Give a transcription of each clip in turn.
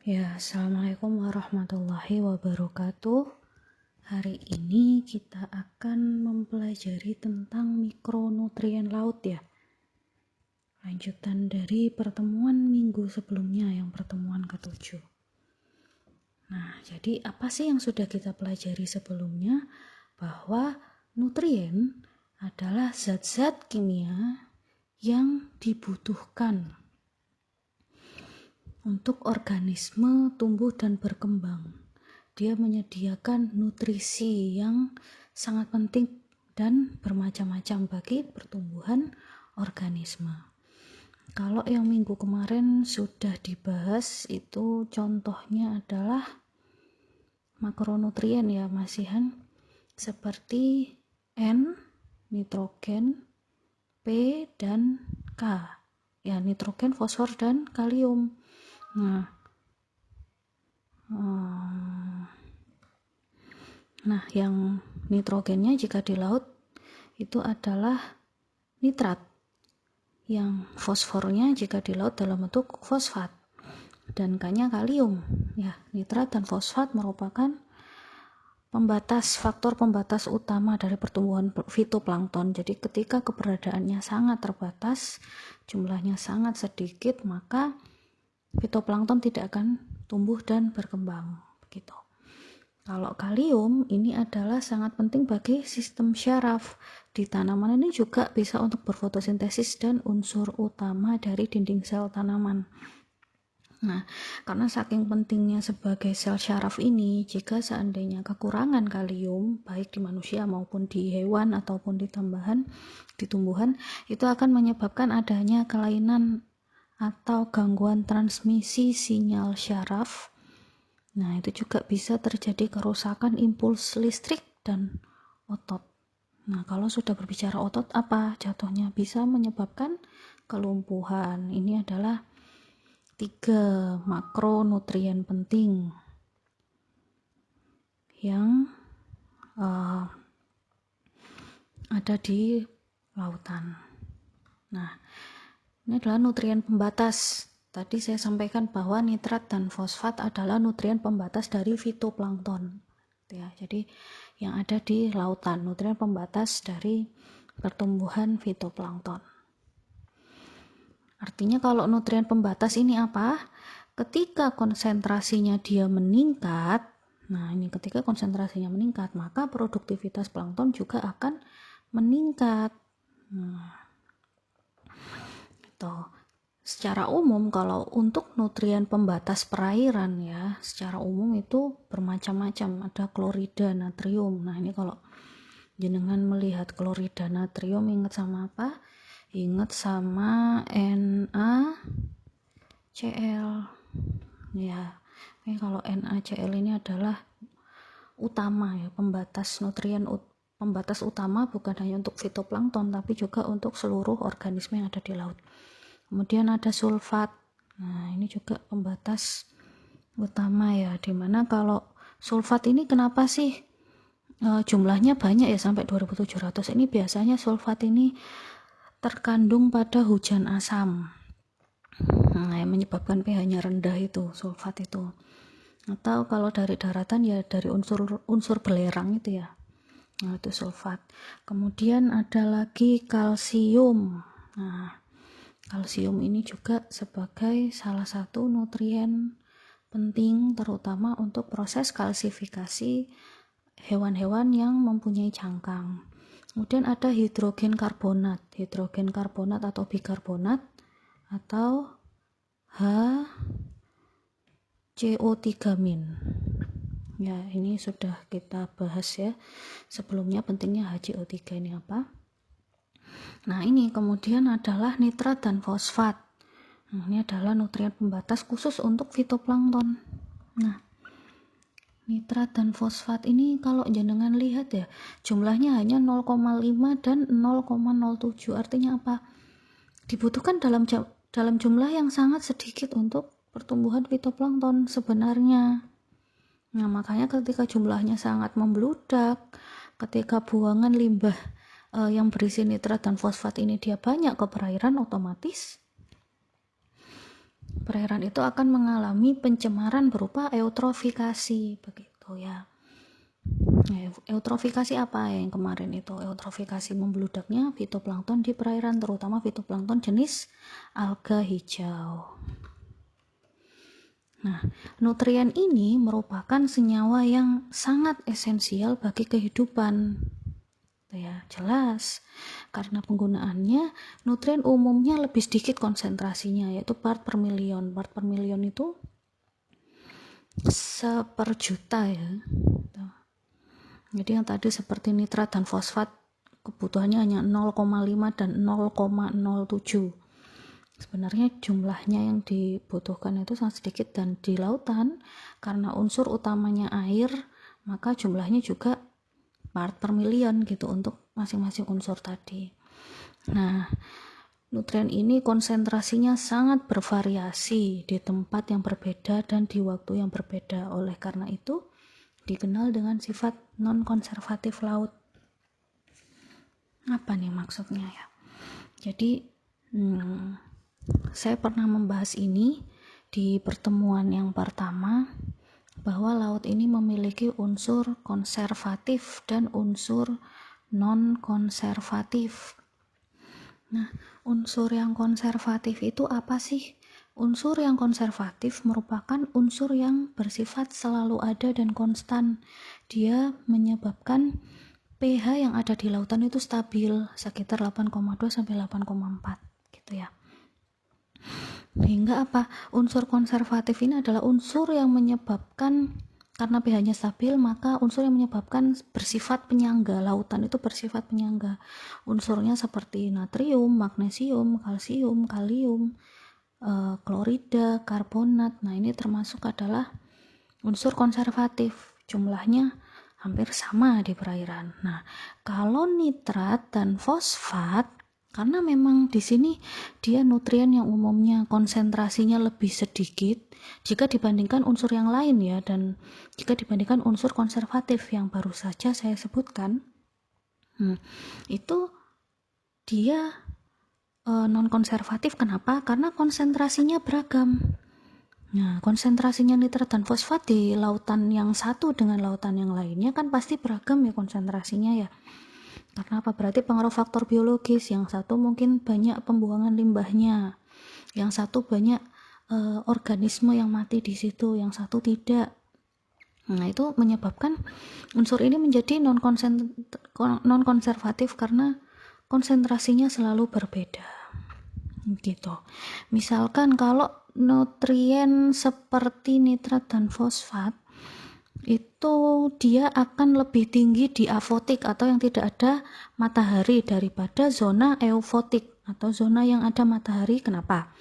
Ya, Assalamualaikum warahmatullahi wabarakatuh. Hari ini kita akan mempelajari tentang mikronutrien laut ya. Lanjutan dari pertemuan minggu sebelumnya yang pertemuan ke-7. Nah, jadi apa sih yang sudah kita pelajari sebelumnya? Bahwa nutrien adalah zat-zat kimia yang dibutuhkan untuk organisme tumbuh dan berkembang. Dia menyediakan nutrisi yang sangat penting dan bermacam-macam bagi pertumbuhan organisme. Kalau yang minggu kemarin sudah dibahas, itu contohnya adalah makronutrien ya masihan, seperti N, nitrogen, P, dan K. Ya, nitrogen, fosfor, dan kalium. Nah, yang nitrogennya jika di laut itu adalah nitrat. Yang fosfornya jika di laut dalam bentuk fosfat. Dan K-nya kalium. Ya, nitrat dan fosfat merupakan faktor pembatas utama dari pertumbuhan fitoplankton. Jadi ketika keberadaannya sangat terbatas, jumlahnya sangat sedikit, maka fitoplankton tidak akan tumbuh dan berkembang. Begitu. Kalau kalium ini adalah sangat penting bagi sistem syaraf. Di tanaman ini juga bisa untuk berfotosintesis dan unsur utama dari dinding sel tanaman. Nah, karena saking pentingnya sebagai sel syaraf ini, jika seandainya kekurangan kalium, baik di manusia maupun di hewan ataupun di tumbuhan, itu akan menyebabkan adanya kelainan atau gangguan transmisi sinyal syaraf. Nah, itu juga bisa terjadi kerusakan impuls listrik dan otot. Nah, kalau sudah berbicara otot, apa jatuhnya? Bisa menyebabkan kelumpuhan. Ini adalah 3 makronutrien penting yang ada di lautan. Nah, ini adalah nutrien pembatas. Tadi saya sampaikan bahwa nitrat dan fosfat adalah nutrien pembatas dari fitoplankton. Ya, jadi yang ada di lautan, nutrien pembatas dari pertumbuhan fitoplankton. Artinya kalau nutrien pembatas ini apa? Ketika konsentrasinya dia meningkat, ketika konsentrasinya meningkat, maka produktivitas plankton juga akan meningkat. Gitu. Secara umum kalau untuk nutrien pembatas perairan ya, secara umum itu bermacam-macam. Ada klorida natrium. Nah, ini kalau jenengan melihat klorida natrium ingat sama apa? Ingat sama NaCl. Ya. Ini kalau NaCl ini adalah utama ya, pembatas utama bukan hanya untuk fitoplankton tapi juga untuk seluruh organisme yang ada di laut. Kemudian ada sulfat. Nah, ini juga pembatas utama ya, dimana kalau sulfat ini kenapa sih jumlahnya banyak ya sampai 2700? Ini biasanya sulfat ini terkandung pada hujan asam. Nah, yang menyebabkan pH-nya rendah itu sulfat itu. Atau kalau dari daratan ya dari unsur belerang itu ya. Nah, itu sulfat. Kemudian ada lagi kalsium. Nah, kalsium ini juga sebagai salah satu nutrien penting terutama untuk proses kalsifikasi hewan-hewan yang mempunyai cangkang. Kemudian ada hidrogen karbonat atau bikarbonat atau HCO3-. Ya, ini sudah kita bahas ya sebelumnya pentingnya HCO3 ini apa. Nah, ini kemudian adalah nitrat dan fosfat. Nah, ini adalah nutrien pembatas khusus untuk fitoplankton. Nah, nitrat dan fosfat ini kalau jenengan lihat ya, jumlahnya hanya 0,5 dan 0,07. Artinya apa? Dibutuhkan dalam jumlah yang sangat sedikit untuk pertumbuhan fitoplankton sebenarnya. Nah, makanya ketika jumlahnya sangat membludak, ketika buangan limbah yang berisi nitrat dan fosfat ini dia banyak ke perairan, otomatis perairan itu akan mengalami pencemaran berupa eutrofikasi, begitu ya. Eutrofikasi apa yang kemarin itu? Eutrofikasi membeludaknya fitoplankton di perairan, terutama fitoplankton jenis alga hijau. Nah, nutrien ini merupakan senyawa yang sangat esensial bagi kehidupan. Ya, jelas. Karena penggunaannya, nutrien umumnya lebih sedikit konsentrasinya, yaitu part per million. Part per million itu seper juta ya. Jadi yang tadi seperti nitrat dan fosfat kebutuhannya hanya 0,5 dan 0,07. Sebenarnya jumlahnya yang dibutuhkan itu sangat sedikit, dan di lautan karena unsur utamanya air, maka jumlahnya juga part per million gitu untuk masing-masing unsur tadi. Nah, nutrien ini konsentrasinya sangat bervariasi di tempat yang berbeda dan di waktu yang berbeda. Oleh karena itu dikenal dengan sifat non-konservatif laut. Apa nih maksudnya ya? Jadi saya pernah membahas ini di pertemuan yang pertama, bahwa laut ini memiliki unsur konservatif dan unsur non-konservatif. Nah, unsur yang konservatif itu apa sih? Unsur yang konservatif merupakan unsur yang bersifat selalu ada dan konstan. Dia menyebabkan pH yang ada di lautan itu stabil sekitar 8,2 sampai 8,4 gitu ya. Sehingga apa? Unsur konservatif ini adalah unsur yang menyebabkan, karena pH-nya stabil, maka unsur yang menyebabkan bersifat penyangga. Lautan itu bersifat penyangga. Unsurnya seperti natrium, magnesium, kalsium, kalium, klorida, karbonat. Nah, ini termasuk adalah unsur konservatif. Jumlahnya hampir sama di perairan. Nah, kalau nitrat dan fosfat, karena memang di sini dia nutrien yang umumnya konsentrasinya lebih sedikit jika dibandingkan unsur yang lain ya, dan jika dibandingkan unsur konservatif yang baru saja saya sebutkan, itu dia non-konservatif. Kenapa? Karena konsentrasinya beragam. Nah, konsentrasinya nitrat dan fosfat di lautan yang satu dengan lautan yang lainnya kan pasti beragam ya konsentrasinya ya. Karena apa? Berarti pengaruh faktor biologis. Yang satu mungkin banyak pembuangan limbahnya, yang satu banyak organisme yang mati di situ, yang satu tidak. Nah, itu menyebabkan unsur ini menjadi non-konservatif karena konsentrasinya selalu berbeda. Gitu. Misalkan kalau nutrien seperti nitrat dan fosfat itu dia akan lebih tinggi di afotik atau yang tidak ada matahari daripada zona eufotik atau zona yang ada matahari. Kenapa?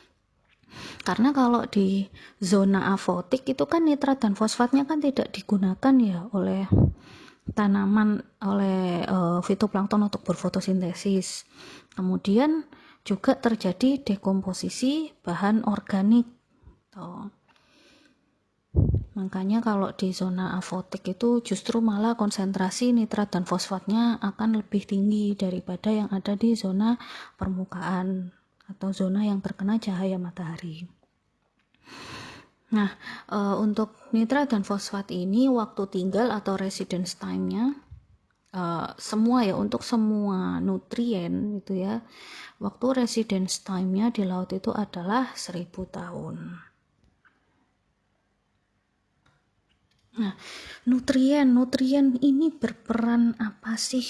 Karena kalau di zona afotik itu kan nitrat dan fosfatnya kan tidak digunakan ya oleh tanaman, oleh fitoplankton untuk berfotosintesis. Kemudian juga terjadi dekomposisi bahan organik. Makanya kalau di zona afotik itu justru malah konsentrasi nitrat dan fosfatnya akan lebih tinggi daripada yang ada di zona permukaan atau zona yang terkena cahaya matahari. Nah, untuk nitrat dan fosfat ini waktu tinggal atau residence time-nya semua ya, untuk semua nutrien itu ya, waktu residence time-nya di laut itu adalah 1000 tahun. Nah, nutrien ini berperan apa sih?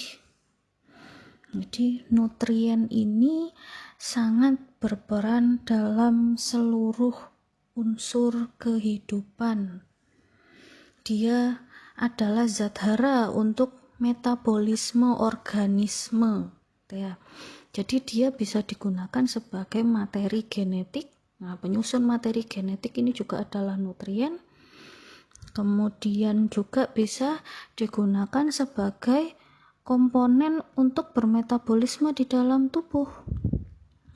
Jadi nutrien ini sangat berperan dalam seluruh unsur kehidupan. Dia adalah zat hara untuk metabolisme organisme ya. Jadi dia bisa digunakan sebagai materi genetik. Nah, penyusun materi genetik ini juga adalah nutrien. Kemudian juga bisa digunakan sebagai komponen untuk bermetabolisme di dalam tubuh.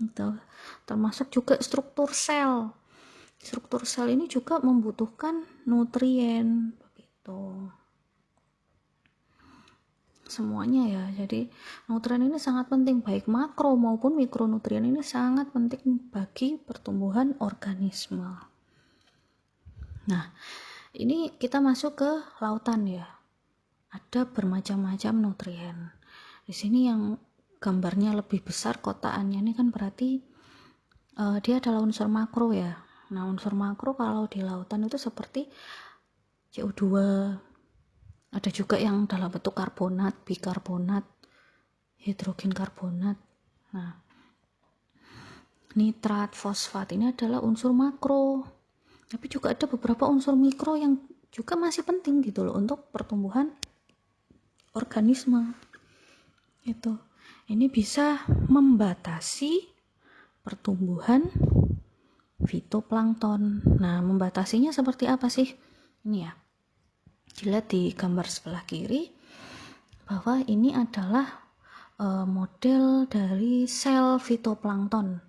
Gitu. Termasuk juga struktur sel. Struktur sel ini juga membutuhkan nutrien begitu. semuanya ya. Jadi nutrien ini sangat penting, baik makro maupun mikronutrien ini sangat penting bagi pertumbuhan organisme. Nah, ini kita masuk ke lautan ya. Ada bermacam-macam nutrien. Di sini yang gambarnya lebih besar kotaannya ini kan berarti dia adalah unsur makro ya. Nah, unsur makro kalau di lautan itu seperti CO2, ada juga yang dalam bentuk karbonat, bikarbonat, hidrogen karbonat. Nah, nitrat, fosfat ini adalah unsur makro. Tapi juga ada beberapa unsur mikro yang juga masih penting gitu loh untuk pertumbuhan organisme. Itu. Ini bisa membatasi pertumbuhan fitoplankton. Nah, membatasinya seperti apa sih? Ini ya. Dilihat di gambar sebelah kiri bahwa ini adalah model dari sel fitoplankton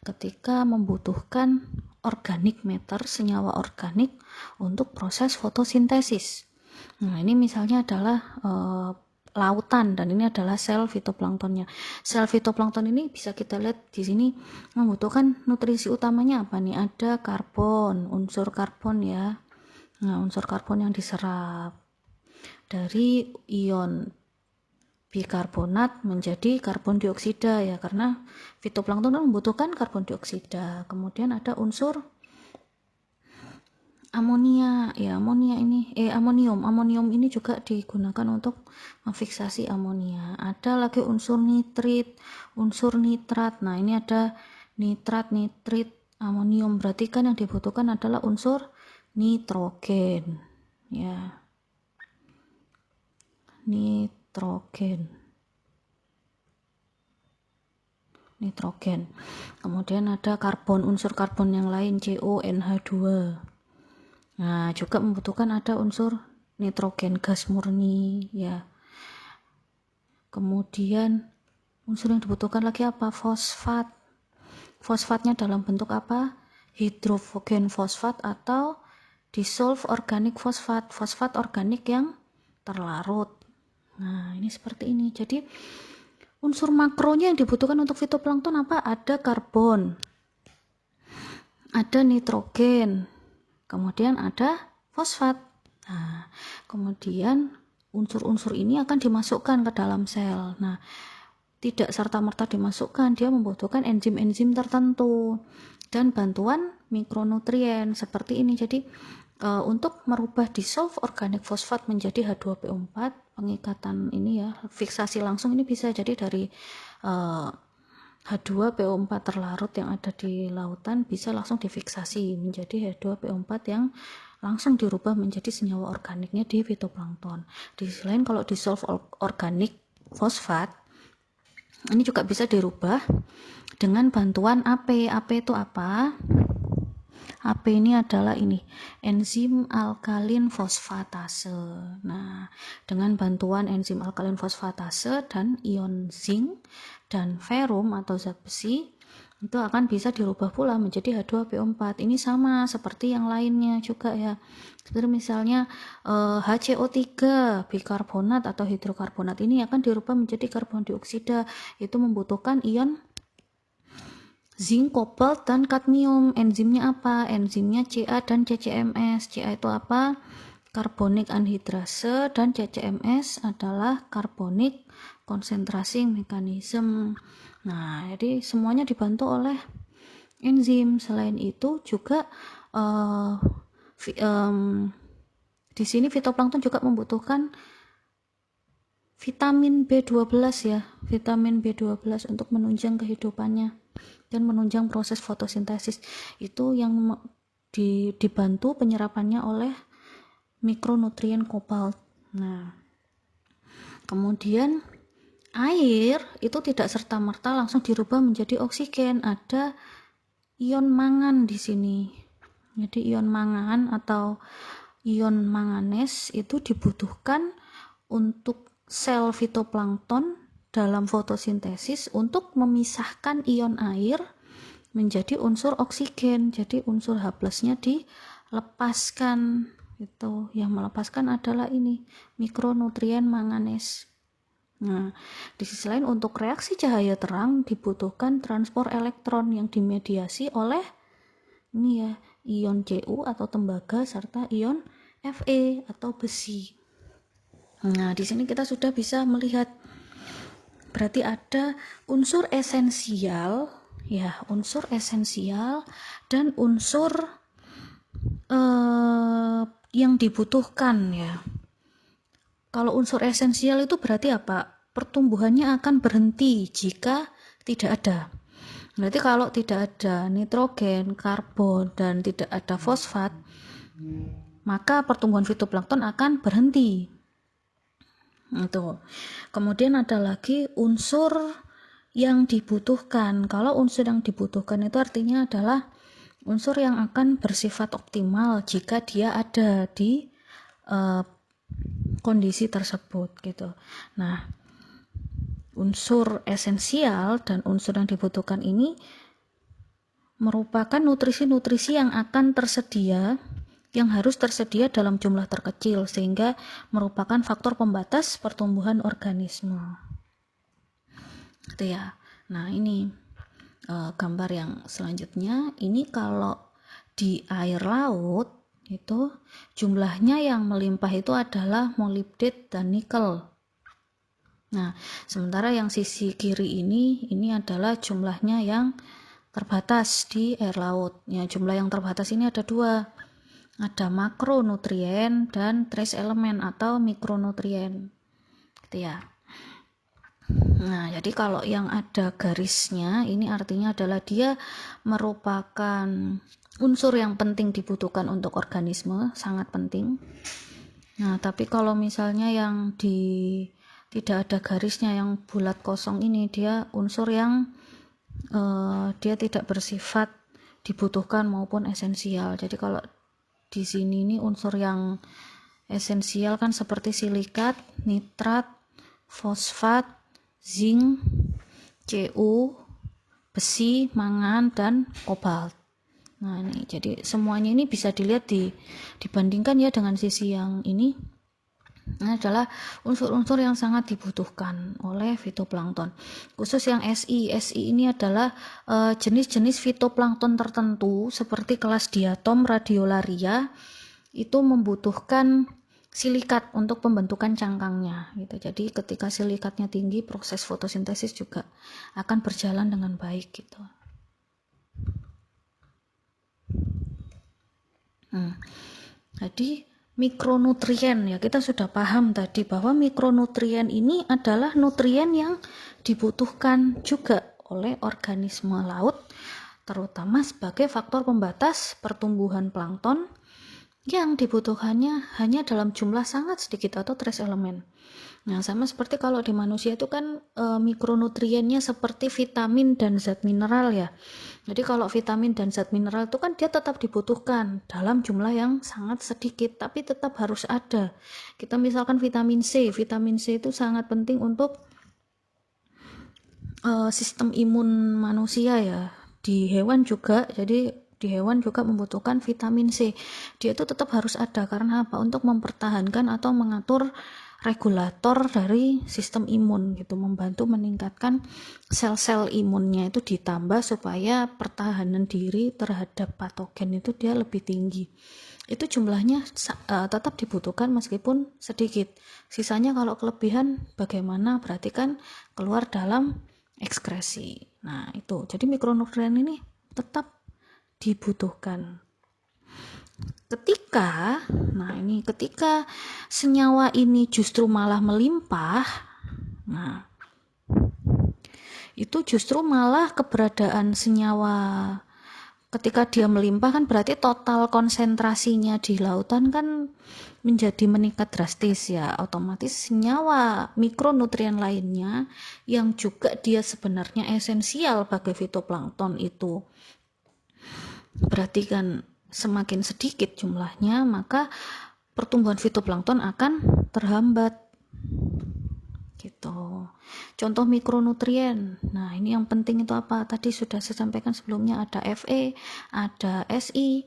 ketika membutuhkan organik matter, senyawa organik untuk proses fotosintesis. Nah, ini misalnya adalah lautan dan ini adalah sel fitoplanktonnya. Sel fitoplankton ini bisa kita lihat di sini membutuhkan nutrisi utamanya apa nih? Ada karbon, unsur karbon ya. Nah, unsur karbon yang diserap dari ion bikarbonat menjadi karbon dioksida ya, karena fitoplankton membutuhkan karbon dioksida. Kemudian ada unsur amonia ya, amonium ini juga digunakan untuk memfiksasi amonia. Ada lagi unsur nitrit, unsur nitrat. Nah, ini ada nitrat, nitrit, amonium, berarti kan yang dibutuhkan adalah unsur nitrogen ya, nitrogen. Kemudian ada karbon, unsur karbon yang lain CONH2. Nah, juga membutuhkan ada unsur nitrogen gas murni ya. Kemudian unsur yang dibutuhkan lagi apa? Fosfat. Fosfatnya dalam bentuk apa? Hidrogen fosfat atau dissolved organic fosfat, fosfat organik yang terlarut. Nah, ini seperti ini. Jadi unsur makronya yang dibutuhkan untuk fitoplankton apa? Ada karbon, ada nitrogen, kemudian ada fosfat. Nah, kemudian unsur-unsur ini akan dimasukkan ke dalam sel. Nah, tidak serta-merta dimasukkan, dia membutuhkan enzim-enzim tertentu dan bantuan mikronutrien seperti ini. Jadi untuk merubah dissolved organic fosfat menjadi H2PO4, pengikatan ini ya, fiksasi langsung ini bisa jadi dari H2PO4 terlarut yang ada di lautan bisa langsung difiksasi menjadi H2PO4 yang langsung dirubah menjadi senyawa organiknya di fitoplankton. Di sisi lain kalau dissolved organic fosfat ini juga bisa dirubah dengan bantuan AP. AP itu apa? AP ini adalah enzim alkalin fosfatase. Nah, dengan bantuan enzim alkalin fosfatase dan ion zinc dan ferum atau zat besi itu akan bisa dirubah pula menjadi H2PO4. Ini sama seperti yang lainnya juga ya. Seperti misalnya HCO3 bikarbonat atau hidrokarbonat ini akan dirubah menjadi karbon dioksida. Itu membutuhkan ion zinc, kobalt, dan kadmium. Enzimnya apa? Enzimnya Ca dan CCMS. Ca itu apa? Karbonik anhidrase, dan CCMS adalah karbonik konsentrasi mekanisme. Nah, jadi semuanya dibantu oleh enzim. Selain itu juga di sini fitoplankton juga membutuhkan vitamin B12 ya, vitamin B12 untuk menunjang kehidupannya dan menunjang proses fotosintesis. Itu yang dibantu penyerapannya oleh mikronutrien kobalt. Nah, kemudian air itu tidak serta-merta langsung dirubah menjadi oksigen. Ada ion mangan di sini. Jadi ion mangan atau ion manganes itu dibutuhkan untuk sel fitoplankton dalam fotosintesis untuk memisahkan ion air menjadi unsur oksigen. Jadi unsur H+-nya dilepaskan. Itu yang melepaskan adalah ini mikronutrien manganes. Nah, di sisi lain untuk reaksi cahaya terang dibutuhkan transport elektron yang dimediasi oleh ini ya, ion Cu atau tembaga serta ion Fe atau besi. Nah, di sini kita sudah bisa melihat berarti ada unsur esensial ya, unsur esensial dan unsur yang dibutuhkan ya. Kalau unsur esensial itu berarti apa? Pertumbuhannya akan berhenti jika tidak ada. Berarti kalau tidak ada nitrogen, karbon, dan tidak ada fosfat, maka pertumbuhan fitoplankton akan berhenti. Itu. Kemudian ada lagi unsur yang dibutuhkan. Kalau unsur yang dibutuhkan itu artinya adalah unsur yang akan bersifat optimal jika dia ada di kondisi tersebut gitu. Nah, unsur esensial dan unsur yang dibutuhkan ini merupakan nutrisi-nutrisi yang akan tersedia, yang harus tersedia dalam jumlah terkecil sehingga merupakan faktor pembatas pertumbuhan organisme. Gitu ya. Nah, ini gambar yang selanjutnya. Ini kalau di air laut itu jumlahnya yang melimpah itu adalah molibdet dan nikel. Nah, sementara yang sisi kiri ini adalah jumlahnya yang terbatas di air laut. Ya, jumlah yang terbatas ini ada dua. Ada makronutrien dan trace element atau mikronutrien. Gitu ya. Nah, jadi kalau yang ada garisnya ini artinya adalah dia merupakan unsur yang penting dibutuhkan untuk organisme, sangat penting. Nah, tapi kalau misalnya yang tidak ada garisnya, yang bulat kosong ini, dia unsur yang dia tidak bersifat dibutuhkan maupun esensial. Jadi kalau di sini ini unsur yang esensial kan seperti silikat, nitrat, fosfat, zinc, Cu, besi, mangan, dan kobalt. Nah, ini jadi semuanya ini bisa dilihat dibandingkan ya dengan sisi yang ini. Ini adalah unsur-unsur yang sangat dibutuhkan oleh fitoplankton. Khusus yang Si ini adalah jenis-jenis fitoplankton tertentu seperti kelas diatom radiolaria itu membutuhkan silikat untuk pembentukan cangkangnya gitu. Jadi ketika silikatnya tinggi, proses fotosintesis juga akan berjalan dengan baik gitu. Jadi mikronutrien ya, kita sudah paham tadi bahwa mikronutrien ini adalah nutrien yang dibutuhkan juga oleh organisme laut, terutama sebagai faktor pembatas pertumbuhan plankton yang dibutuhkannya hanya dalam jumlah sangat sedikit atau trace element. Nah, sama seperti kalau di manusia itu kan mikronutriennya seperti vitamin dan zat mineral ya. Jadi kalau vitamin dan zat mineral itu kan dia tetap dibutuhkan dalam jumlah yang sangat sedikit, tapi tetap harus ada. Kita misalkan vitamin C itu sangat penting untuk sistem imun manusia ya. Di hewan juga, jadi di hewan juga membutuhkan vitamin C. Dia itu tetap harus ada karena apa? Untuk mempertahankan atau mengatur regulator dari sistem imun gitu, membantu meningkatkan sel-sel imunnya itu ditambah supaya pertahanan diri terhadap patogen itu dia lebih tinggi. Itu jumlahnya tetap dibutuhkan meskipun sedikit. Sisanya kalau kelebihan bagaimana? Berarti kan keluar dalam ekskresi. Nah, itu. Jadi mikronutrien ini tetap dibutuhkan. Ketika senyawa ini justru malah melimpah, nah itu justru malah keberadaan senyawa ketika dia melimpah kan berarti total konsentrasinya di lautan kan menjadi meningkat drastis ya, otomatis senyawa mikronutrien lainnya yang juga dia sebenarnya esensial bagi fitoplankton itu berarti kan semakin sedikit jumlahnya, maka pertumbuhan fitoplankton akan terhambat gitu. Contoh mikronutrien. Nah, ini yang penting itu apa? Tadi sudah saya sampaikan sebelumnya, ada Fe, ada Si,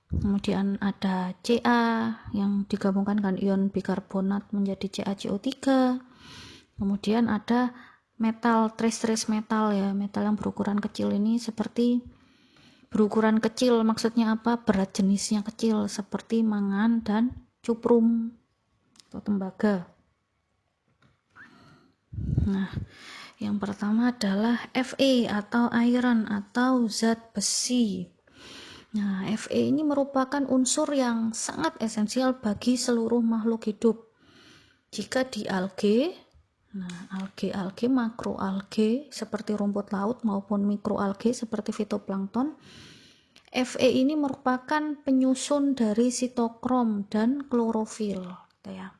kemudian ada Ca yang digabungkan dengan ion bikarbonat menjadi CaCO3, Kemudian ada metal, trace metal ya, metal yang berukuran kecil ini seperti berukuran kecil maksudnya apa? Berat jenisnya kecil seperti mangan dan cuprum atau tembaga. Nah, yang pertama adalah Fe atau iron atau zat besi. Nah, Fe ini merupakan unsur yang sangat esensial bagi seluruh makhluk hidup. Jika di alge, nah alge makroalge seperti rumput laut maupun mikroalge seperti fitoplankton, Fe ini merupakan penyusun dari sitokrom dan klorofil, gitu ya.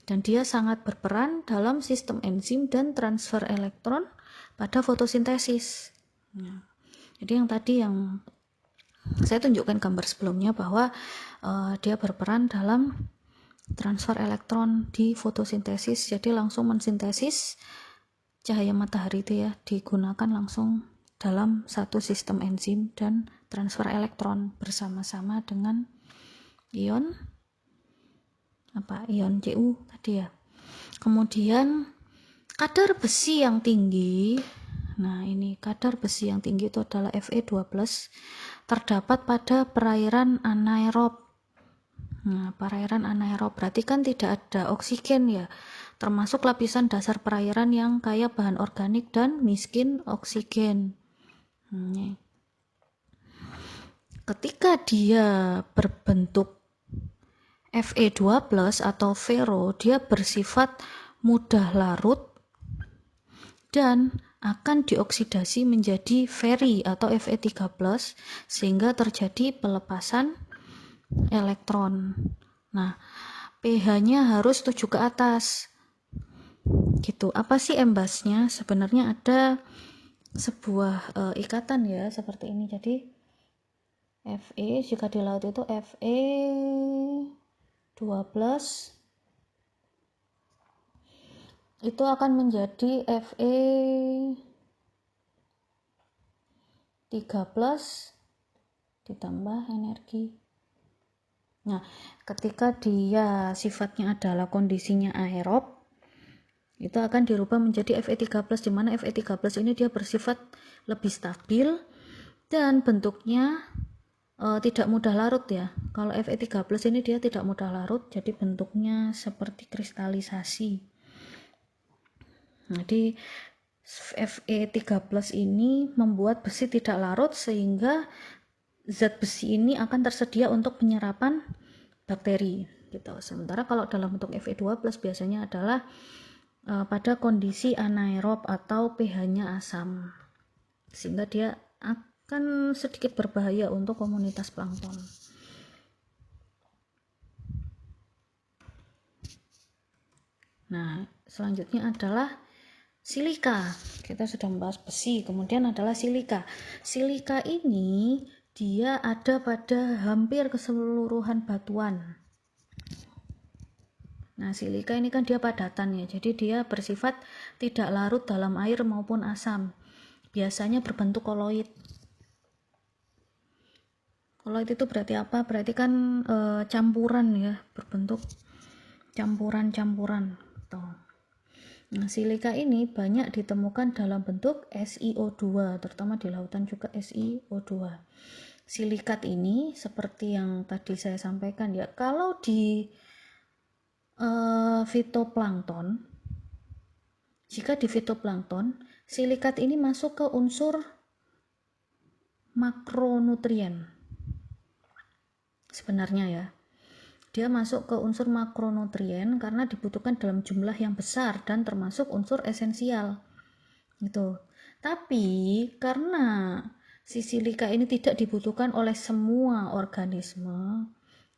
Dan dia sangat berperan dalam sistem enzim dan transfer elektron pada fotosintesis. Nah, jadi yang tadi yang saya tunjukkan gambar sebelumnya bahwa dia berperan dalam transfer elektron di fotosintesis, jadi langsung mensintesis cahaya matahari itu ya, digunakan langsung dalam satu sistem enzim dan transfer elektron bersama-sama dengan ion Cu tadi ya. Kemudian kadar besi yang tinggi, nah ini kadar besi yang tinggi itu adalah Fe2+, terdapat pada perairan anaerob. Nah, perairan anaerob berarti kan tidak ada oksigen ya, termasuk lapisan dasar perairan yang kaya bahan organik dan miskin oksigen. Ketika dia berbentuk Fe2+ atau Vero, dia bersifat mudah larut dan akan dioksidasi menjadi Fe atau Fe3+, sehingga terjadi pelepasan elektron. Nah, pH-nya harus 7 ke atas. Gitu. Apa sih embasnya? Sebenarnya ada sebuah ikatan ya seperti ini. Jadi Fe jika di laut itu Fe2+ itu akan menjadi Fe3+ ditambah energi. Nah, ketika dia sifatnya adalah kondisinya aerob, itu akan dirubah menjadi Fe3+, di mana Fe3+ ini dia bersifat lebih stabil dan bentuknya tidak mudah larut ya. Kalau Fe3+ ini dia tidak mudah larut, jadi bentuknya seperti kristalisasi. Jadi Fe3+ ini membuat besi tidak larut sehingga zat besi ini akan tersedia untuk penyerapan bakteri gitu. Sementara kalau dalam bentuk Fe2+ biasanya adalah pada kondisi anaerob atau pH-nya asam, sehingga dia akan sedikit berbahaya untuk komunitas plankton. Nah, selanjutnya adalah silika. Kita sudah membahas besi, kemudian adalah silika. Silika ini dia ada pada hampir keseluruhan batuan. Nah, silika ini kan dia padatan ya, jadi dia bersifat tidak larut dalam air maupun asam. Biasanya berbentuk koloid. Koloid itu berarti apa? Berarti kan campuran ya, berbentuk campuran-campuran. Nah, silika ini banyak ditemukan dalam bentuk SiO2, terutama di lautan juga SiO2. Silikat ini seperti yang tadi saya sampaikan ya, kalau di fitoplankton, jika di fitoplankton, silikat ini masuk ke unsur makronutrien. Sebenarnya ya, dia masuk ke unsur makronutrien karena dibutuhkan dalam jumlah yang besar dan termasuk unsur esensial. Gitu. Tapi karena si silika ini tidak dibutuhkan oleh semua organisme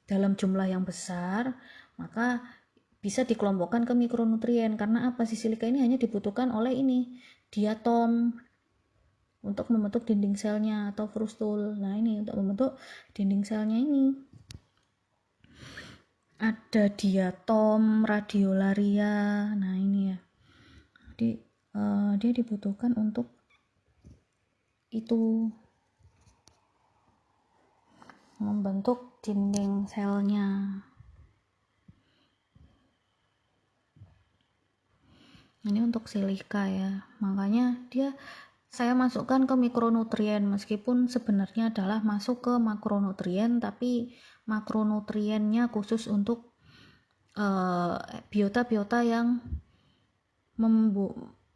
dalam jumlah yang besar, maka bisa dikelompokkan ke mikronutrien. Karena apa? Si silika ini hanya dibutuhkan oleh ini diatom untuk membentuk dinding selnya atau frustul. Nah, ini untuk membentuk dinding selnya ini ada diatom, radiolaria. Nah, ini ya. Jadi dia dibutuhkan untuk itu, membentuk dinding selnya. Ini untuk silika ya, makanya saya masukkan ke mikronutrien meskipun sebenarnya adalah masuk ke makronutrien, tapi makronutriennya khusus untuk biota-biota yang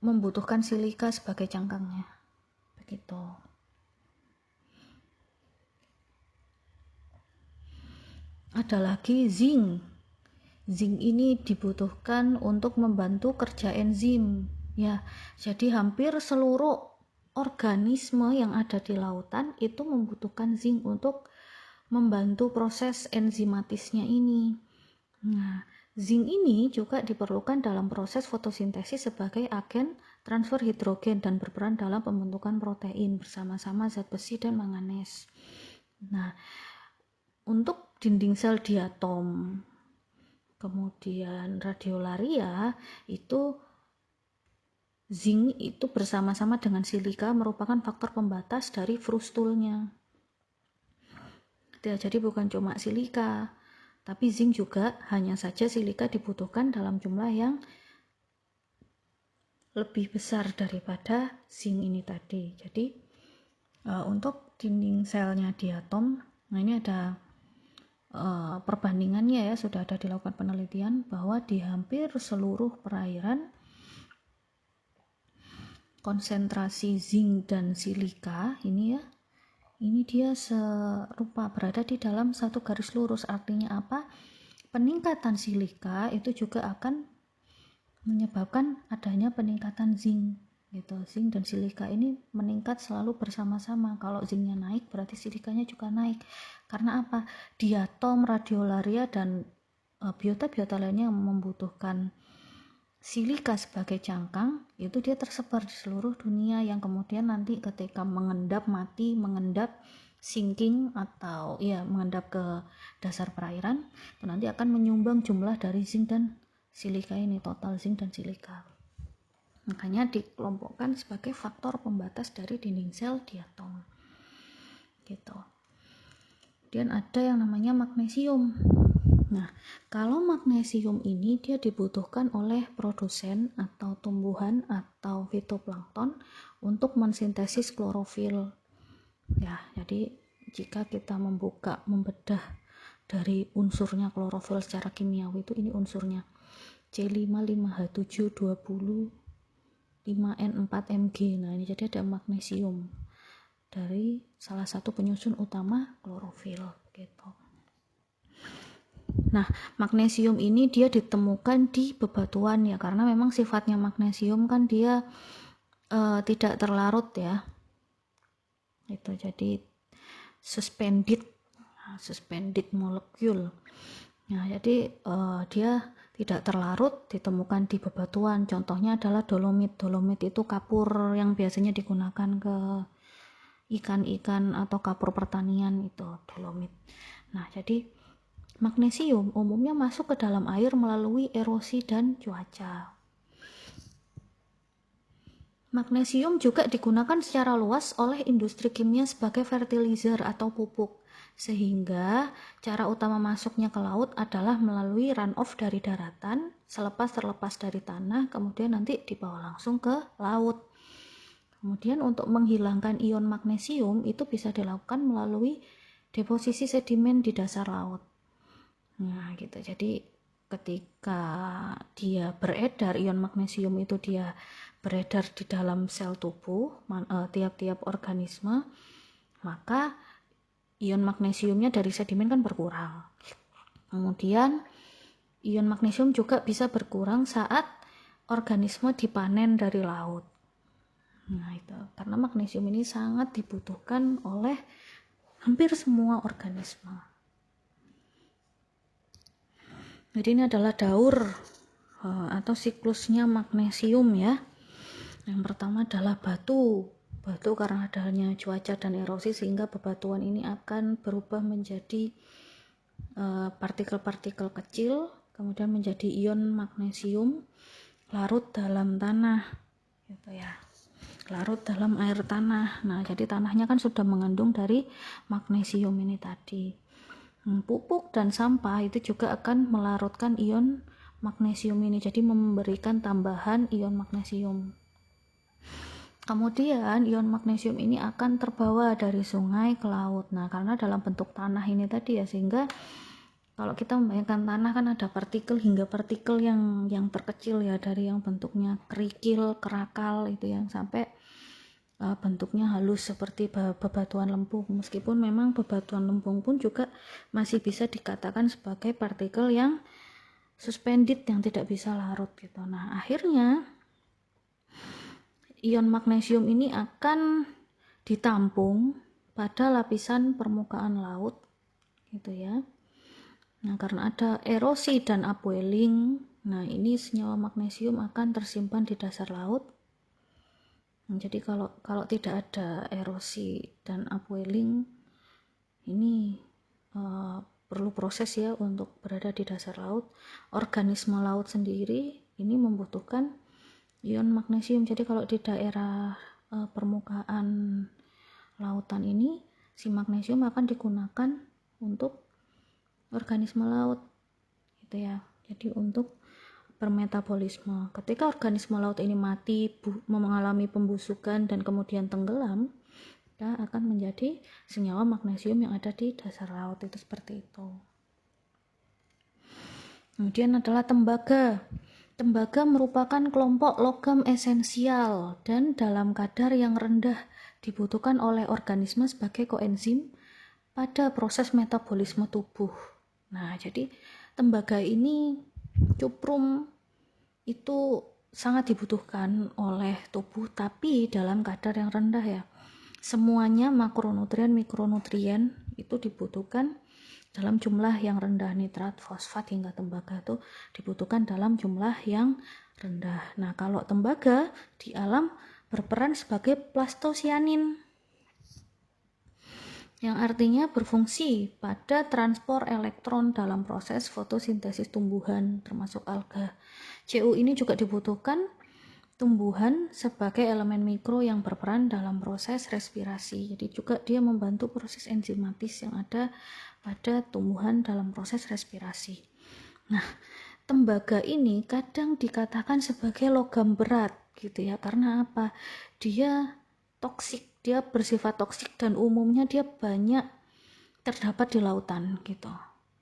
membutuhkan silika sebagai cangkangnya, begitu. Ada lagi zinc. Zinc ini dibutuhkan untuk membantu kerja enzim ya. Jadi hampir seluruh organisme yang ada di lautan itu membutuhkan zinc untuk membantu proses enzimatisnya ini. Nah, zinc ini juga diperlukan dalam proses fotosintesis sebagai agen transfer hidrogen dan berperan dalam pembentukan protein bersama-sama zat besi dan manganes. Nah, untuk dinding sel diatom, kemudian radiolaria itu zinc itu bersama-sama dengan silika merupakan faktor pembatas dari frustulnya. Ya, jadi bukan cuma silika, tapi zinc juga, hanya saja silika dibutuhkan dalam jumlah yang lebih besar daripada zinc ini tadi. Jadi untuk dinding selnya diatom, nah ini ada perbandingannya ya, sudah ada dilakukan penelitian bahwa di hampir seluruh perairan konsentrasi zinc dan silika ini ya, ini dia serupa, berada di dalam satu garis lurus. Artinya apa? Peningkatan silika itu juga akan menyebabkan adanya peningkatan zinc gitu. Zinc dan silika ini meningkat selalu bersama-sama. Kalau zincnya naik berarti silikanya juga naik. Karena apa? Diatom, radiolaria dan biota-biota lainnya yang membutuhkan silika sebagai cangkang itu dia tersebar di seluruh dunia, yang kemudian nanti ketika mengendap mati, mengendap sinking atau ya mengendap ke dasar perairan, itu nanti akan menyumbang jumlah dari zinc dan silika ini, total zinc dan silika. Makanya dikelompokkan sebagai faktor pembatas dari dinding sel diatom gitu. Kemudian ada yang namanya magnesium. Nah, kalau magnesium ini dia dibutuhkan oleh produsen atau tumbuhan atau fitoplankton untuk mensintesis klorofil. Ya, jadi jika kita membedah dari unsurnya klorofil secara kimiawi itu, ini unsurnya C55H720 5N4Mg. Nah, ini jadi ada magnesium dari salah satu penyusun utama klorofil gitu. Nah, magnesium ini dia ditemukan di bebatuan ya, karena memang sifatnya magnesium kan dia tidak terlarut ya. Itu jadi suspended molekul. Nah, jadi dia tidak terlarut, ditemukan di bebatuan. Contohnya adalah dolomit. Dolomit itu kapur yang biasanya digunakan ke ikan-ikan atau kapur pertanian, itu dolomit. Nah, jadi magnesium umumnya masuk ke dalam air melalui erosi dan cuaca. Magnesium juga digunakan secara luas oleh industri kimia sebagai fertilizer atau pupuk, sehingga cara utama masuknya ke laut adalah melalui runoff dari daratan, terlepas dari tanah, kemudian nanti dibawa langsung ke laut. Kemudian untuk menghilangkan ion magnesium itu bisa dilakukan melalui deposisi sedimen di dasar laut. Nah gitu, jadi ketika dia beredar, ion magnesium itu dia beredar di dalam sel tubuh tiap-tiap organisme, maka ion magnesiumnya dari sedimen kan berkurang. Kemudian ion magnesium juga bisa berkurang saat organisme dipanen dari laut. Nah itu, karena magnesium ini sangat dibutuhkan oleh hampir semua organisme. Jadi ini adalah daur atau siklusnya magnesium ya. Yang pertama adalah batu karena adanya cuaca dan erosi sehingga bebatuan ini akan berubah menjadi partikel-partikel kecil, kemudian menjadi ion magnesium larut dalam tanah gitu ya, larut dalam air tanah. Nah jadi tanahnya kan sudah mengandung dari magnesium ini tadi. Pupuk dan sampah itu juga akan melarutkan ion magnesium ini, jadi memberikan tambahan ion magnesium. Kemudian ion magnesium ini akan terbawa dari sungai ke laut. Nah, karena dalam bentuk tanah ini tadi ya, sehingga kalau kita membayangkan tanah kan ada partikel hingga partikel yang terkecil ya, dari yang bentuknya kerikil, kerakal itu yang sampai bentuknya halus seperti bebatuan lempung. Meskipun memang bebatuan lempung pun juga masih bisa dikatakan sebagai partikel yang suspended, yang tidak bisa larut gitu. Nah, akhirnya ion magnesium ini akan ditampung pada lapisan permukaan laut gitu ya. Nah, karena ada erosi dan upwelling, nah ini senyawa magnesium akan tersimpan di dasar laut. Nah, jadi kalau tidak ada erosi dan upwelling, ini perlu proses ya untuk berada di dasar laut. Organisme laut sendiri ini membutuhkan ion magnesium. Jadi kalau di daerah permukaan lautan ini, si magnesium akan digunakan untuk organisme laut gitu ya. Jadi untuk bermetabolisme. Ketika organisme laut ini mati, mengalami pembusukan dan kemudian tenggelam, kita akan menjadi senyawa magnesium yang ada di dasar laut, itu seperti itu. Kemudian adalah tembaga. Tembaga merupakan kelompok logam esensial dan dalam kadar yang rendah dibutuhkan oleh organisme sebagai koenzim pada proses metabolisme tubuh. Nah, jadi tembaga ini cuprum itu sangat dibutuhkan oleh tubuh, tapi dalam kadar yang rendah ya. Semuanya makronutrien, mikronutrien itu dibutuhkan dalam jumlah yang rendah. Nitrat, fosfat hingga tembaga itu dibutuhkan dalam jumlah yang rendah. Nah, kalau tembaga di alam berperan sebagai plastosianin, yang artinya berfungsi pada transport elektron dalam proses fotosintesis tumbuhan termasuk alga. Cu ini juga dibutuhkan tumbuhan sebagai elemen mikro yang berperan dalam proses respirasi. Jadi juga dia membantu proses enzimatis yang ada pada tumbuhan dalam proses respirasi. Nah, tembaga ini kadang dikatakan sebagai logam berat gitu ya. Karena apa? Dia toksik, dia bersifat toksik dan umumnya dia banyak terdapat di lautan gitu.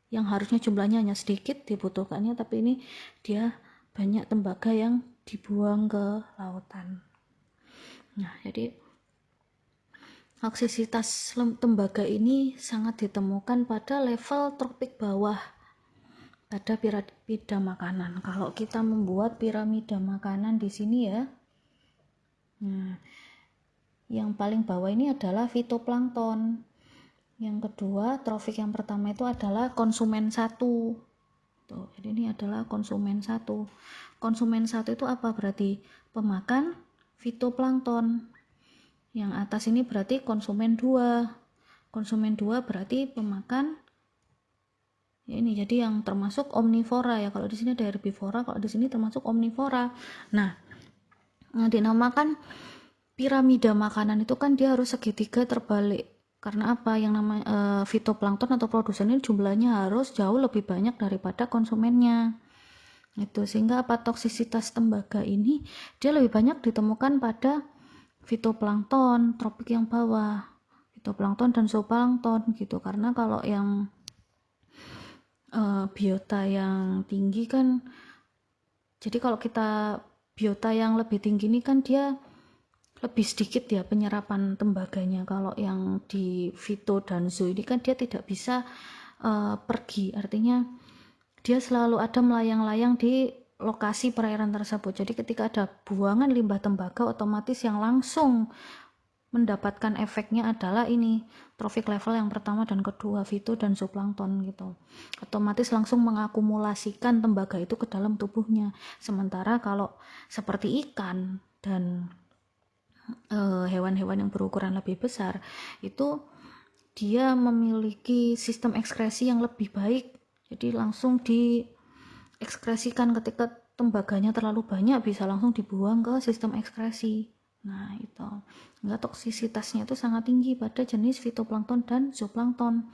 Yang harusnya jumlahnya hanya sedikit dibutuhkannya, tapi ini dia banyak tembaga yang dibuang ke lautan. Nah, jadi toksisitas tembaga ini sangat ditemukan pada level tropik bawah pada piramida makanan. Kalau kita membuat piramida makanan di sini ya, nah, yang paling bawah ini adalah fitoplankton. Yang kedua, trofik yang pertama itu adalah konsumen 1. Tuh, jadi ini adalah konsumen 1. Konsumen 1 itu apa berarti? Pemakan fitoplankton. Yang atas ini berarti konsumen 2. Konsumen 2 berarti pemakan ya ini, jadi yang termasuk omnivora ya. Kalau di sini ada herbivora, kalau di sini termasuk omnivora. Nah, dinamakan piramida makanan itu kan dia harus segitiga terbalik. Karena apa? Yang namanya fitoplankton atau produsen ini jumlahnya harus jauh lebih banyak daripada konsumennya. Itu sehingga apa, toksisitas tembaga ini dia lebih banyak ditemukan pada fitoplankton tropik yang bawah, fitoplankton dan zooplankton gitu. Karena kalau yang biota yang tinggi kan, jadi kalau kita biota yang lebih tinggi ini kan dia lebih sedikit ya penyerapan tembaganya. Kalau yang di fito dan zoo ini kan dia tidak bisa pergi, artinya dia selalu ada melayang-layang di lokasi perairan tersebut. Jadi ketika ada buangan limbah tembaga, otomatis yang langsung mendapatkan efeknya adalah ini trophic level yang pertama dan kedua, fito dan zooplankton gitu. Otomatis langsung mengakumulasikan tembaga itu ke dalam tubuhnya. Sementara kalau seperti ikan dan hewan-hewan yang berukuran lebih besar itu dia memiliki sistem ekskresi yang lebih baik, jadi langsung diekskresikan. Ketika tembaganya terlalu banyak bisa langsung dibuang ke sistem ekskresi. Nah itu enggak, toksisitasnya itu sangat tinggi pada jenis fitoplankton dan zooplankton.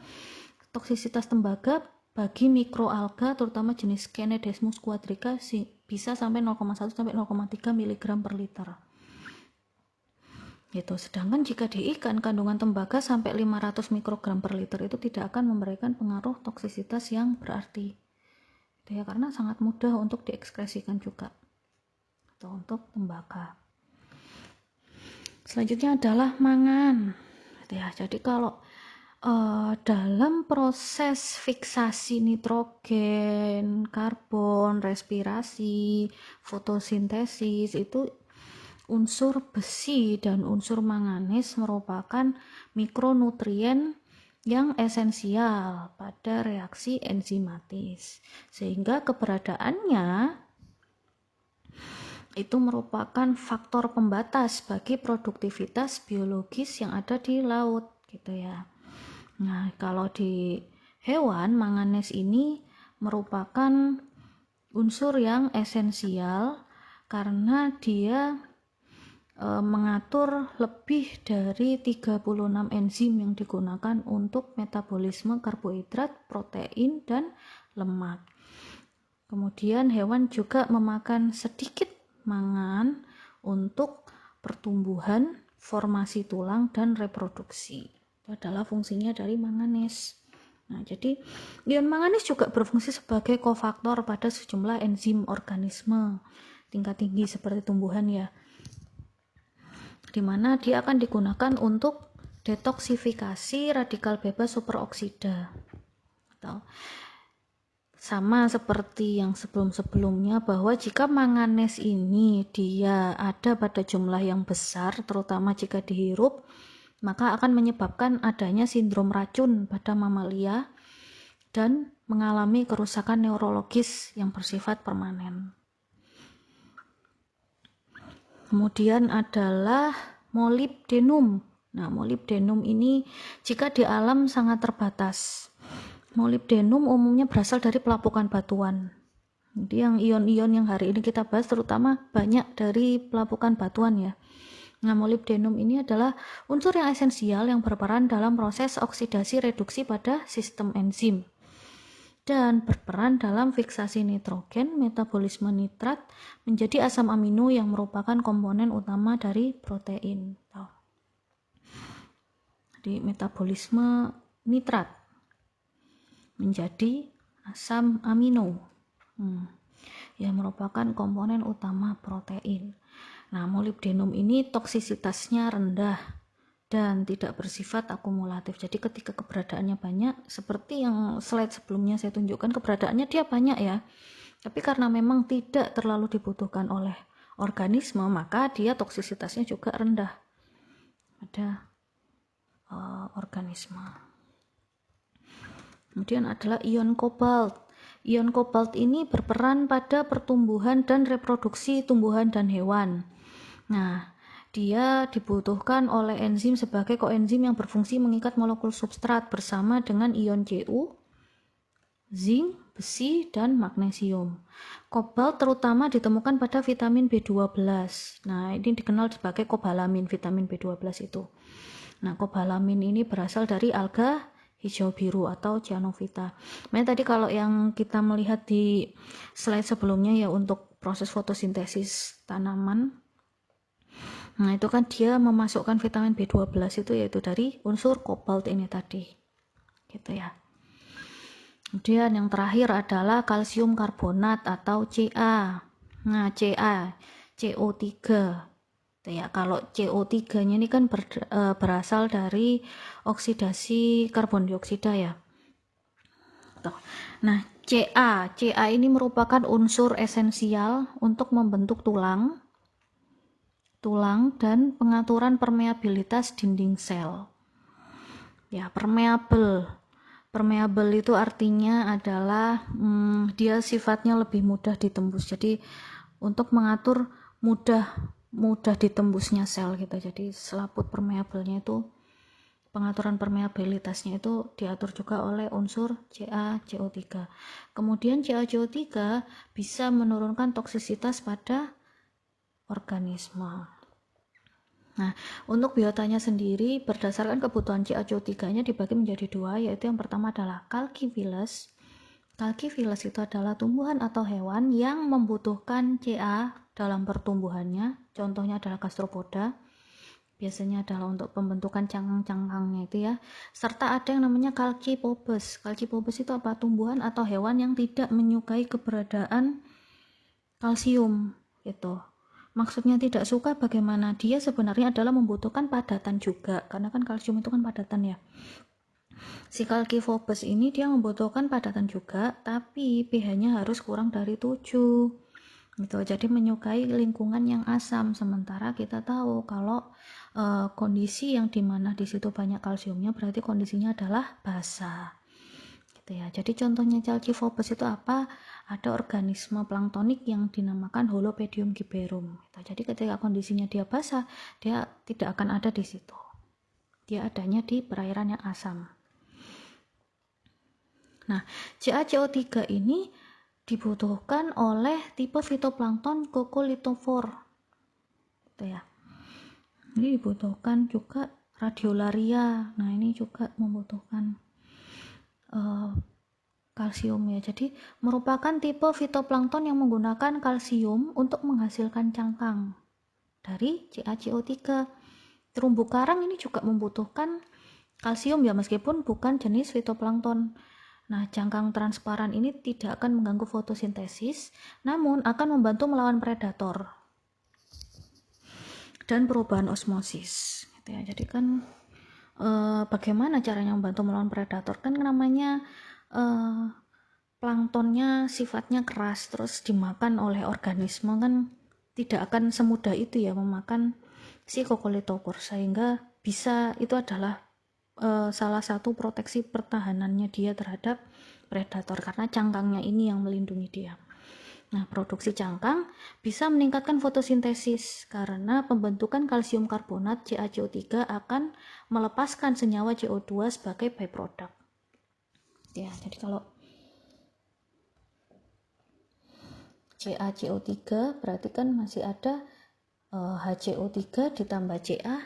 Toksisitas tembaga bagi mikroalga terutama jenis Cnidesmus quadrica bisa sampai 0,1 sampai 0,3 mg per liter. Gitu. Sedangkan jika di ikan kandungan tembaga sampai 500 mikrogram per liter itu tidak akan memberikan pengaruh toksisitas yang berarti. Gitu ya, karena sangat mudah untuk diekskresikan juga. Itu untuk tembaga. Selanjutnya adalah mangan. Gitu ya. Jadi kalau dalam proses fiksasi nitrogen, karbon, respirasi, fotosintesis itu unsur besi dan unsur manganis merupakan mikronutrien yang esensial pada reaksi enzimatis, sehingga keberadaannya itu merupakan faktor pembatas bagi produktivitas biologis yang ada di laut gitu ya. Nah, kalau di hewan, manganes ini merupakan unsur yang esensial karena dia mengatur lebih dari 36 enzim yang digunakan untuk metabolisme karbohidrat, protein, dan lemak. Kemudian hewan juga memakan sedikit mangan untuk pertumbuhan, formasi tulang, dan reproduksi. Itu adalah fungsinya dari manganes. Nah, jadi ion manganes juga berfungsi sebagai kofaktor pada sejumlah enzim organisme tingkat tinggi seperti tumbuhan ya, di mana dia akan digunakan untuk detoksifikasi radikal bebas superoksida. Atau sama seperti yang sebelum-sebelumnya, bahwa jika manganes ini dia ada pada jumlah yang besar, terutama jika dihirup, maka akan menyebabkan adanya sindrom racun pada mamalia dan mengalami kerusakan neurologis yang bersifat permanen. Kemudian adalah molybdenum. Nah, molybdenum ini jika di alam sangat terbatas. Molybdenum umumnya berasal dari pelapukan batuan. Jadi yang ion-ion yang hari ini kita bahas terutama banyak dari pelapukan batuan ya. Nah, molybdenum ini adalah unsur yang esensial yang berperan dalam proses oksidasi reduksi pada sistem enzim dan berperan dalam fiksasi nitrogen, metabolisme nitrat menjadi asam amino yang merupakan komponen utama dari protein. Jadi metabolisme nitrat menjadi asam amino yang merupakan komponen utama protein. Nah, molybdenum ini toksisitasnya rendah dan tidak bersifat akumulatif. Jadi ketika keberadaannya banyak, seperti yang slide sebelumnya saya tunjukkan, keberadaannya dia banyak ya. Tapi karena memang tidak terlalu dibutuhkan oleh organisme, maka dia toksisitasnya juga rendah pada organisme. Kemudian adalah ion kobalt. Ion kobalt ini berperan pada pertumbuhan dan reproduksi tumbuhan dan hewan. Nah, dia dibutuhkan oleh enzim sebagai koenzim yang berfungsi mengikat molekul substrat bersama dengan ion Cu, zinc, besi, dan magnesium. Kobalt terutama ditemukan pada vitamin B12. Nah, ini dikenal sebagai kobalamin, vitamin B12 itu. Nah, kobalamin ini berasal dari alga hijau biru atau cyanophyta. Nah, tadi kalau yang kita melihat di slide sebelumnya ya untuk proses fotosintesis tanaman, nah itu kan dia memasukkan vitamin B12 itu yaitu dari unsur kobalt ini tadi gitu ya. Kemudian yang terakhir adalah kalsium karbonat atau Ca. Nah, Ca, CO3 ya. Kalau CO3 nya ini kan berasal dari oksidasi karbon dioksida ya. Nah, Ca ini merupakan unsur esensial untuk membentuk tulang dan pengaturan permeabilitas dinding sel. Ya, permeable itu artinya adalah dia sifatnya lebih mudah ditembus. Jadi untuk mengatur mudah ditembusnya sel gitu. Jadi selaput permeablenya itu, pengaturan permeabilitasnya itu diatur juga oleh unsur CaCO3. Kemudian CaCO3 bisa menurunkan toksisitas pada organisme. Nah, untuk biotanya sendiri berdasarkan kebutuhan CaCO3-nya dibagi menjadi dua, yaitu yang pertama adalah calciphilus Kalkifiles itu adalah tumbuhan atau hewan yang membutuhkan Ca dalam pertumbuhannya. Contohnya adalah gastropoda. Biasanya adalah untuk pembentukan cangkang-cangkangnya itu ya. Serta ada yang namanya Calcipobes. Calcipobes itu apa? Tumbuhan atau hewan yang tidak menyukai keberadaan kalsium gitu. Maksudnya tidak suka bagaimana? Dia sebenarnya adalah membutuhkan padatan juga, karena kan kalsium itu kan padatan ya. Si Calcipobes ini dia membutuhkan padatan juga, tapi pH-nya harus kurang dari 7 gitu. Jadi menyukai lingkungan yang asam. Sementara kita tahu kalau kondisi yang dimana di situ banyak kalsiumnya berarti kondisinya adalah basah gitu ya. Jadi contohnya Calcipobes itu apa? Ada organisme planktonik yang dinamakan Holopedium giberum gitu. Jadi ketika kondisinya dia basah, dia tidak akan ada di situ. Dia adanya di perairan yang asam. Nah, CaCO3 ini dibutuhkan oleh tipe fitoplankton Coccolithophore. Gitu ya. Ini dibutuhkan juga Radiolaria. Nah, ini juga membutuhkan kalsium ya. Jadi, merupakan tipe fitoplankton yang menggunakan kalsium untuk menghasilkan cangkang dari CaCO3. Terumbu karang ini juga membutuhkan kalsium ya, meskipun bukan jenis fitoplankton. Nah, cangkang transparan ini tidak akan mengganggu fotosintesis, namun akan membantu melawan predator dan perubahan osmosis. Gitu ya. Jadi kan bagaimana caranya membantu melawan predator? Kan namanya planktonnya sifatnya keras, terus dimakan oleh organisme kan tidak akan semudah itu ya memakan si Coccolithophore, sehingga bisa itu adalah salah satu proteksi pertahanannya dia terhadap predator karena cangkangnya ini yang melindungi dia. Nah, produksi cangkang bisa meningkatkan fotosintesis karena pembentukan kalsium karbonat CaCO3 akan melepaskan senyawa CO2 sebagai byproduct. Ya, jadi kalau CaCO3 berarti kan masih ada HCO3 ditambah Ca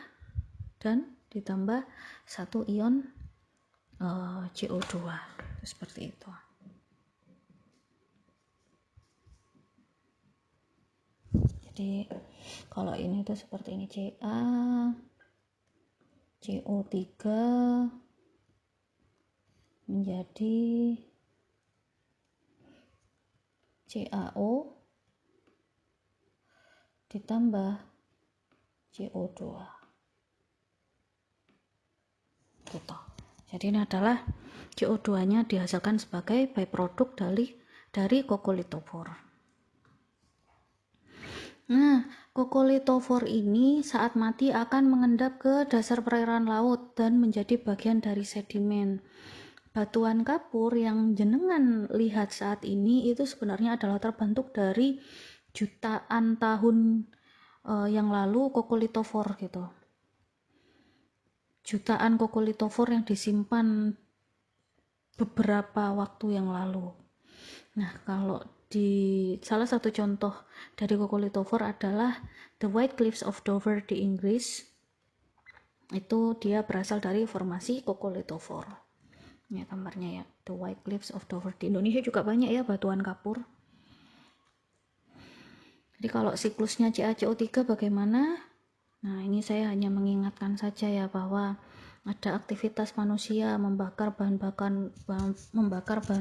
dan ditambah satu ion CO2 seperti itu. Jadi kalau ini tuh seperti ini, CO3 menjadi CaO ditambah CO2 gitu. Jadi ini adalah CO2 nya dihasilkan sebagai byproduct dari Coccolithophore. Nah, Coccolithophore ini saat mati akan mengendap ke dasar perairan laut dan menjadi bagian dari sedimen. Batuan kapur yang jenengan lihat saat ini itu sebenarnya adalah terbentuk dari jutaan tahun yang lalu Coccolithophore gitu. Jutaan Coccolithophore yang disimpan beberapa waktu yang lalu. Nah, kalau di salah satu contoh dari Coccolithophore adalah The White Cliffs of Dover di Inggris. Itu dia berasal dari formasi Coccolithophore. Ya, gambarnya ya, The White Cliffs of Dover. Di Indonesia juga banyak ya batuan kapur. Jadi kalau siklusnya CaCO3 bagaimana? Nah, ini saya hanya mengingatkan saja ya bahwa ada aktivitas manusia membakar bahan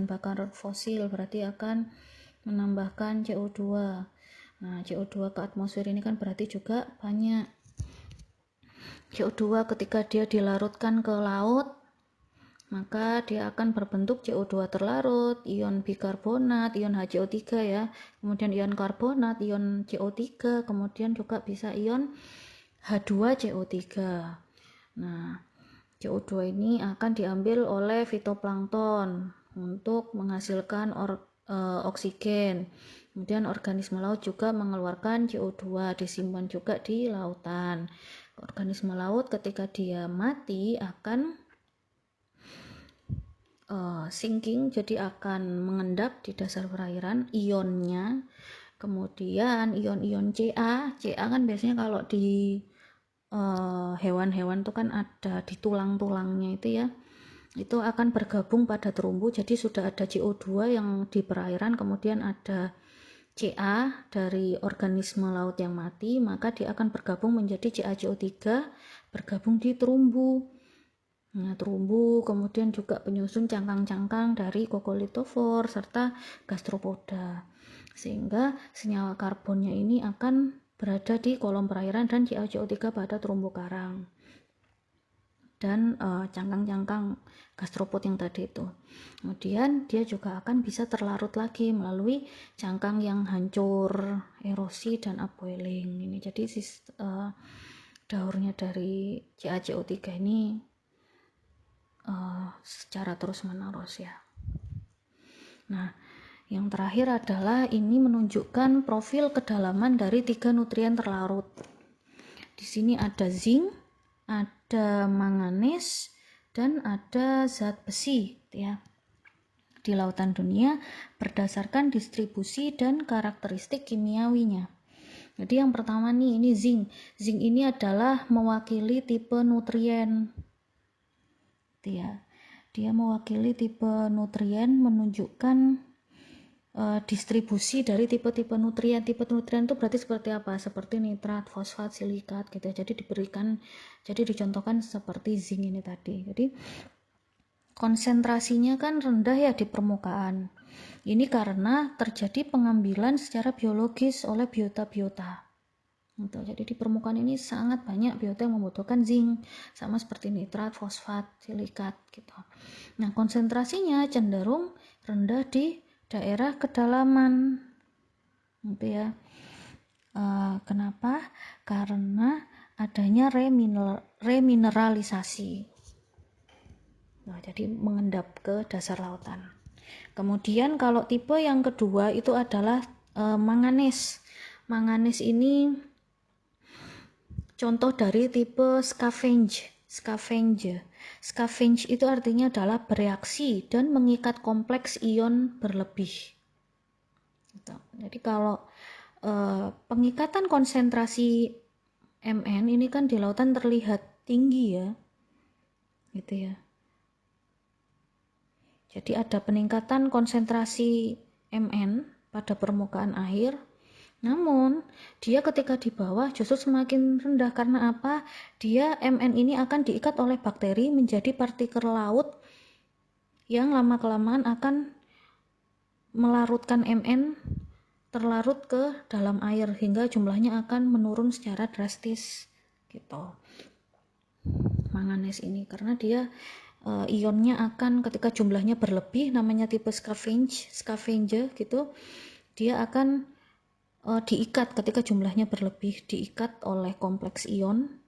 bakar fosil, berarti akan menambahkan CO2. Nah, CO2 ke atmosfer ini kan berarti juga banyak. CO2 ketika dia dilarutkan ke laut, maka dia akan berbentuk CO2 terlarut, ion bikarbonat, ion HCO3 ya, kemudian ion karbonat, ion CO3, kemudian juga bisa ion H2CO3. Nah, CO2 ini akan diambil oleh fitoplankton untuk menghasilkan oksigen. Kemudian organisme laut juga mengeluarkan CO2, disimpan juga di lautan. Organisme laut ketika dia mati akan sinking, jadi akan mengendap di dasar perairan ionnya. Kemudian ion-ion Ca kan biasanya kalau di hewan-hewan tuh kan ada di tulang-tulangnya itu ya. itu akan bergabung pada terumbu. Jadi sudah ada CO2 yang di perairan, kemudian ada Ca dari organisme laut yang mati, maka dia akan bergabung menjadi CaCO3 bergabung di terumbu. Nah, terumbu kemudian juga penyusun cangkang-cangkang dari Coccolithophore serta Gastropoda. Sehingga senyawa karbonnya ini akan berada di kolom perairan dan CaCO3 pada terumbu karang dan cangkang-cangkang gastropod yang tadi itu. Kemudian dia juga akan bisa terlarut lagi melalui cangkang yang hancur, erosi dan upwelling. Ini jadi daurnya dari CaCO3 ini secara terus menerus ya. Nah, yang terakhir adalah ini menunjukkan profil kedalaman dari 3 nutrien terlarut. Di sini ada zinc, ada manganes, dan ada zat besi ya di lautan dunia berdasarkan distribusi dan karakteristik kimiawinya. Jadi yang pertama nih ini zinc. Zinc ini adalah mewakili tipe nutrien. Ya. Dia mewakili tipe nutrien menunjukkan distribusi dari tipe-tipe nutrien. Tipe nutrien itu berarti seperti apa? Seperti nitrat, fosfat, silikat gitu. Jadi dicontohkan seperti zinc ini tadi. Jadi konsentrasinya kan rendah ya di permukaan. Ini karena terjadi pengambilan secara biologis oleh biota-biota. Gitu. Jadi di permukaan ini sangat banyak biota yang membutuhkan zinc, sama seperti nitrat, fosfat, silikat gitu. Nah, konsentrasinya cenderung rendah di daerah kedalaman. Gitu ya. Kenapa? Karena adanya remineralisasi. Nah, jadi mengendap ke dasar lautan. Kemudian kalau tipe yang kedua itu adalah manganes. Manganes ini contoh dari tipe scavenge. Scavenge itu artinya adalah bereaksi dan mengikat kompleks ion berlebih. Gitu. Jadi kalau pengikatan konsentrasi Mn ini kan di lautan terlihat tinggi ya, gitu ya. Jadi ada peningkatan konsentrasi Mn pada permukaan air. Namun, dia ketika di bawah justru semakin rendah karena apa? Dia Mn ini akan diikat oleh bakteri menjadi partikel laut yang lama-kelamaan akan melarutkan Mn terlarut ke dalam air hingga jumlahnya akan menurun secara drastis gitu. Manganes ini karena dia ionnya akan ketika jumlahnya berlebih, namanya tipe scavenger gitu, dia akan diikat ketika jumlahnya berlebih, diikat oleh kompleks ion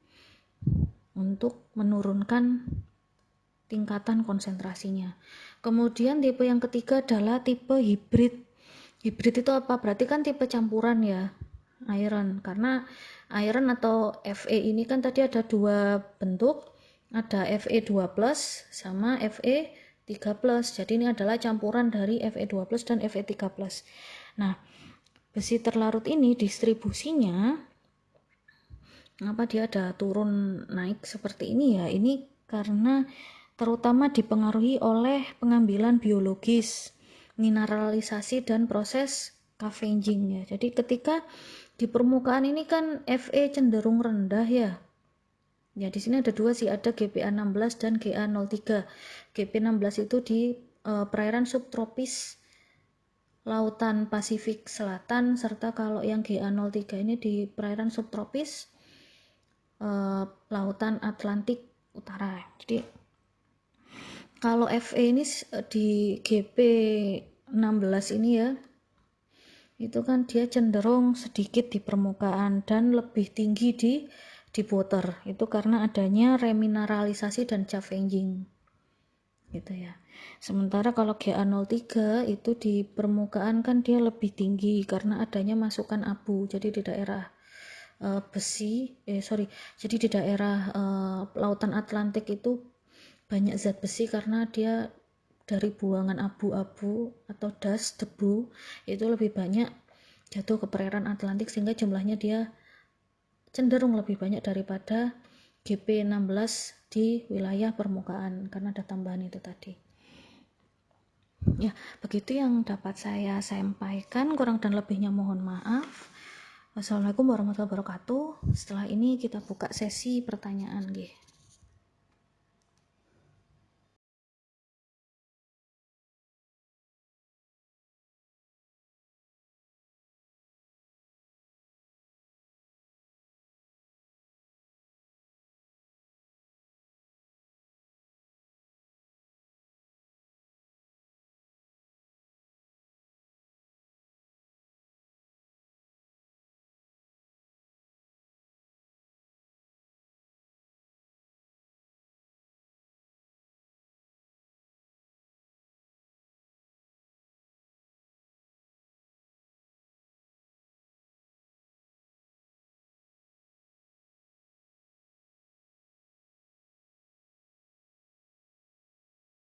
untuk menurunkan tingkatan konsentrasinya. Kemudian tipe yang ketiga adalah tipe hibrid. Hibrid itu apa? Berarti kan tipe campuran ya, iron. Karena iron atau Fe ini kan tadi ada dua bentuk, ada Fe2+ sama Fe3+. Jadi ini adalah campuran dari Fe2+ dan Fe3+. Nah, besi terlarut ini distribusinya, kenapa dia ada turun naik seperti ini ya? Ini karena terutama dipengaruhi oleh pengambilan biologis, mineralisasi dan proses scavenging ya. Jadi ketika di permukaan ini kan Fe cenderung rendah ya. Ya di sini ada dua sih, ada GPA16 dan GA03. GP16 itu di perairan subtropis Lautan Pasifik Selatan, serta kalau yang GA03 ini di perairan subtropis Lautan Atlantik Utara. Jadi kalau Fe ini di GP16 ini ya, itu kan dia cenderung sedikit di permukaan dan lebih tinggi di deep water. Itu karena adanya remineralisasi dan scavenging. Gitu ya. Sementara kalau GA03 itu di permukaan kan dia lebih tinggi karena adanya masukan abu. Jadi di daerah jadi di daerah lautan Atlantik itu banyak zat besi karena dia dari buangan abu-abu atau dust, debu itu lebih banyak jatuh ke perairan Atlantik sehingga jumlahnya dia cenderung lebih banyak daripada GP16 di wilayah permukaan karena ada tambahan itu tadi. Ya, begitu yang dapat saya sampaikan, kurang dan lebihnya mohon maaf. Wassalamualaikum warahmatullahi wabarakatuh. Setelah ini kita buka sesi pertanyaan nggih.